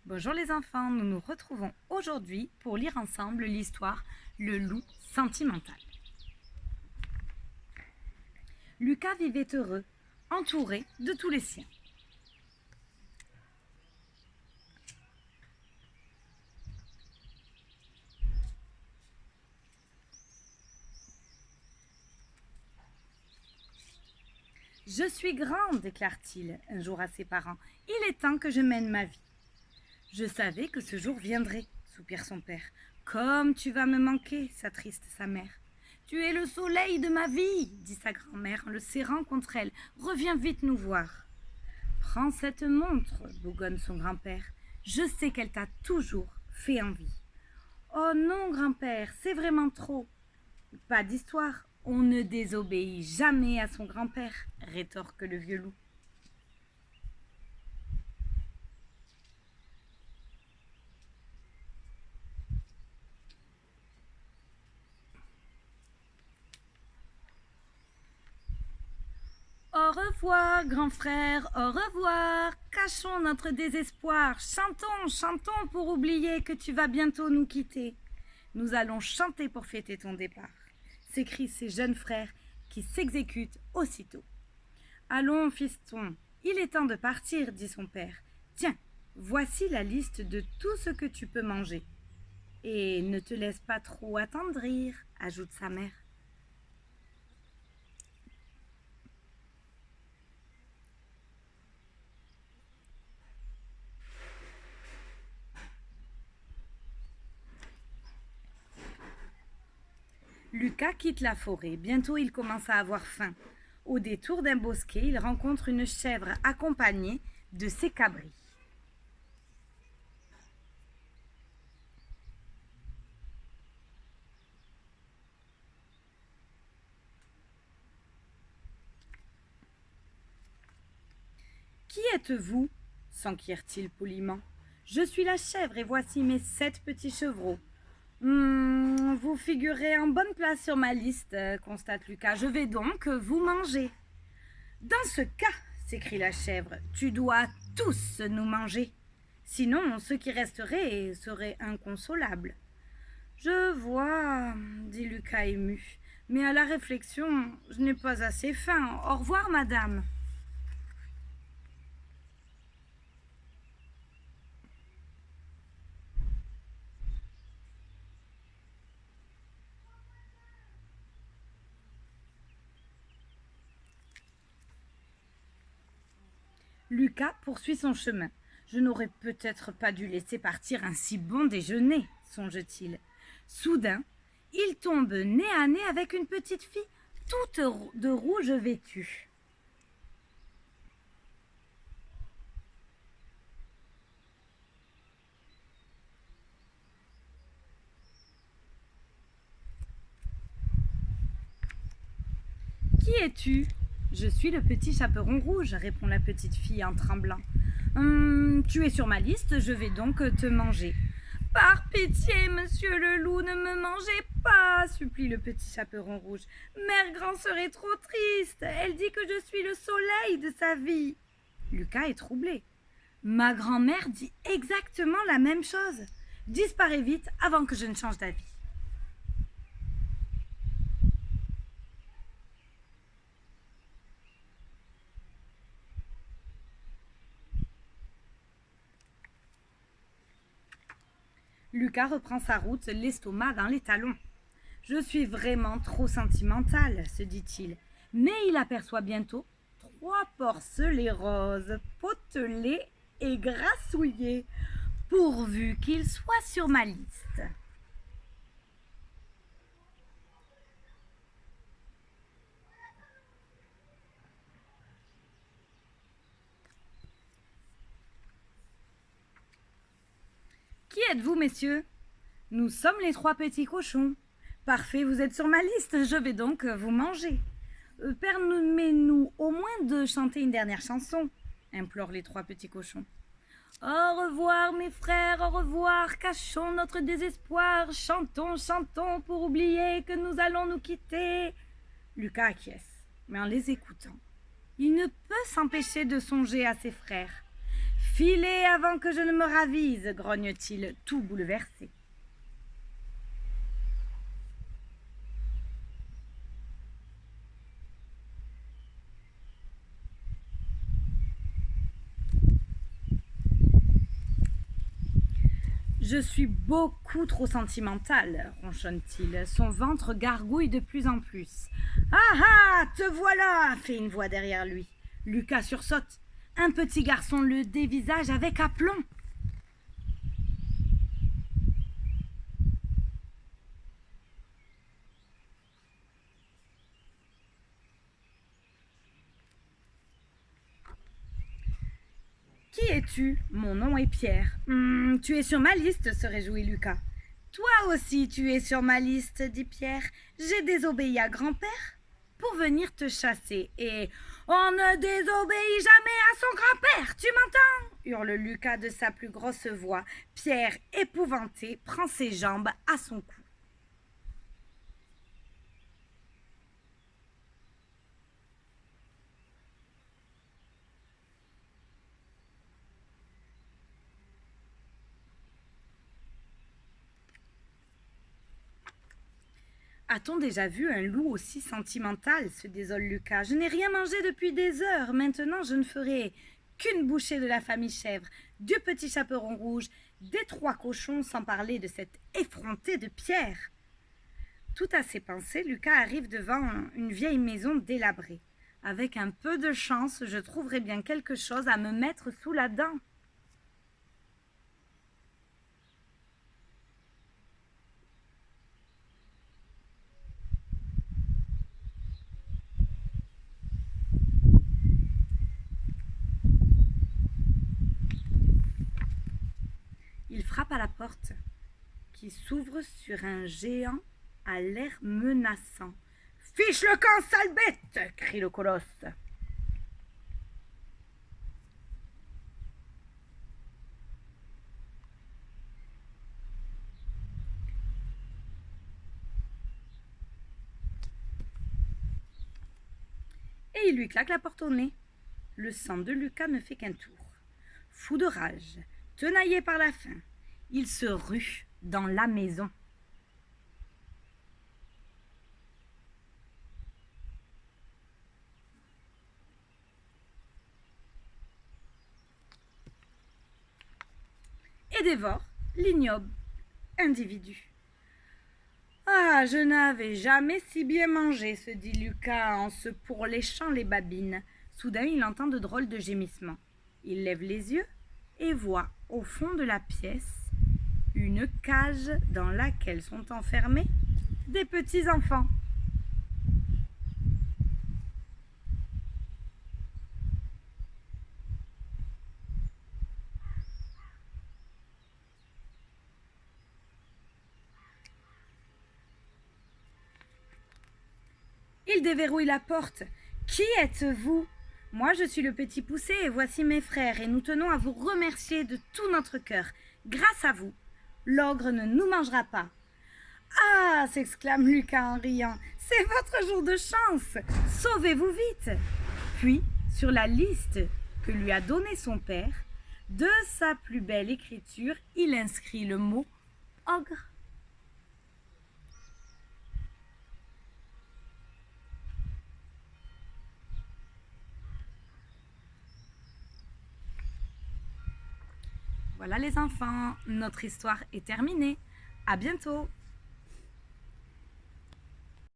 Bonjour les enfants, nous nous retrouvons aujourd'hui pour lire ensemble l'histoire Le loup sentimental. Lucas vivait heureux, entouré de tous les siens. « Je suis grand, déclare-t-il un jour à ses parents. Il est temps que je mène ma vie. Je savais que ce jour viendrait, soupire son père. Comme tu vas me manquer, s'attriste sa mère. Tu es le soleil de ma vie, dit sa grand-mère en le serrant contre elle. Reviens vite nous voir. Prends cette montre, bougonne son grand-père. Je sais qu'elle t'a toujours fait envie. Oh non, grand-père, c'est vraiment trop. Pas d'histoire, on ne désobéit jamais à son grand-père, rétorque le vieux loup. Au revoir, grand frère, au revoir. Cachons notre désespoir. Chantons, chantons pour oublier que tu vas bientôt nous quitter. Nous allons chanter pour fêter ton départ, s'écrient ses jeunes frères qui s'exécutent aussitôt. Allons, fiston, il est temps de partir, dit son père. Tiens, voici la liste de tout ce que tu peux manger. Et ne te laisse pas trop attendrir, ajoute sa mère. Lucas quitte la forêt. Bientôt, il commence à avoir faim. Au détour d'un bosquet, il rencontre une chèvre accompagnée de ses cabris. « Qui êtes-vous » s'enquiert-il poliment. « Je suis la chèvre et voici mes 7 petits chevreaux. » Vous figurez en bonne place sur ma liste, constate Lucas. Je vais donc vous manger. Dans ce cas, s'écrie la chèvre, tu dois tous nous manger. Sinon, ceux qui resteraient seraient inconsolables. Je vois, dit Lucas ému. Mais à la réflexion, je n'ai pas assez faim. Au revoir, madame. Lucas poursuit son chemin. Je n'aurais peut-être pas dû laisser partir un si bon déjeuner, songe-t-il. Soudain, il tombe nez à nez avec une petite fille, toute de rouge vêtue. Qui es-tu ? Je suis le petit chaperon rouge, répond la petite fille en tremblant. Tu es sur ma liste, je vais donc te manger. Par pitié, monsieur le loup, ne me mangez pas, supplie le petit chaperon rouge. Mère Grand serait trop triste, elle dit que je suis le soleil de sa vie. Lucas est troublé. Ma grand-mère dit exactement la même chose. Disparais vite avant que je ne change d'avis. Lucas reprend sa route, l'estomac dans les talons. Je suis vraiment trop sentimental, se dit-il. Mais il aperçoit bientôt 3 porcelets roses, potelés et grassouillés, pourvu qu'ils soient sur ma liste. Qui êtes-vous, messieurs ? Nous sommes les 3 petits cochons. Parfait, vous êtes sur ma liste, je vais donc vous manger. Permettez-nous au moins de chanter une dernière chanson, implorent les 3 petits cochons. Au revoir mes frères, au revoir, cachons notre désespoir, chantons, chantons pour oublier que nous allons nous quitter. Lucas acquiesce, mais en les écoutant, il ne peut s'empêcher de songer à ses frères. Filez avant que je ne me ravise, grogne-t-il, tout bouleversé. Je suis beaucoup trop sentimental, ronchonne-t-il. Son ventre gargouille de plus en plus. Ah ah, te voilà, fait une voix derrière lui. Lucas sursaute. Un petit garçon le dévisage avec aplomb. Qui es-tu? Mon nom est Pierre. Tu es sur ma liste, se réjouit Lucas. Toi aussi tu es sur ma liste, dit Pierre. J'ai désobéi à grand-père pour venir te chasser. Et on ne désobéit jamais à son grand-père, tu m'entends? Hurle Lucas de sa plus grosse voix. Pierre, épouvanté, prend ses jambes à son cou. A-t-on déjà vu un loup aussi sentimental, se désole Lucas. Je n'ai rien mangé depuis des heures. Maintenant, je ne ferai qu'une bouchée de la famille chèvre, du petit chaperon rouge, des 3 cochons, sans parler de cet effronté de Pierre. Tout à ses pensées, Lucas arrive devant une vieille maison délabrée. Avec un peu de chance, je trouverai bien quelque chose à me mettre sous la dent. Il frappe à la porte, qui s'ouvre sur un géant à l'air menaçant. « Fiche le camp, sale bête !» crie le colosse. Et il lui claque la porte au nez. Le sang de Lucas ne fait qu'un tour. Fou de rage, tenaillé par la faim, il se rue dans la maison. Et dévore l'ignoble individu. Ah, je n'avais jamais si bien mangé, se dit Lucas en se pourléchant les babines. Soudain, il entend de drôles de gémissements. Il lève les yeux et voit au fond de la pièce une cage dans laquelle sont enfermés des petits enfants. Il déverrouille la porte. Qui êtes-vous? Moi, je suis le petit poussé et voici mes frères et nous tenons à vous remercier de tout notre cœur. Grâce à vous, l'ogre ne nous mangera pas. Ah, s'exclame Lucas en riant, c'est votre jour de chance. Sauvez-vous vite. Puis, sur la liste que lui a donnée son père, de sa plus belle écriture, il inscrit le mot ogre. Voilà les enfants, notre histoire est terminée. À bientôt.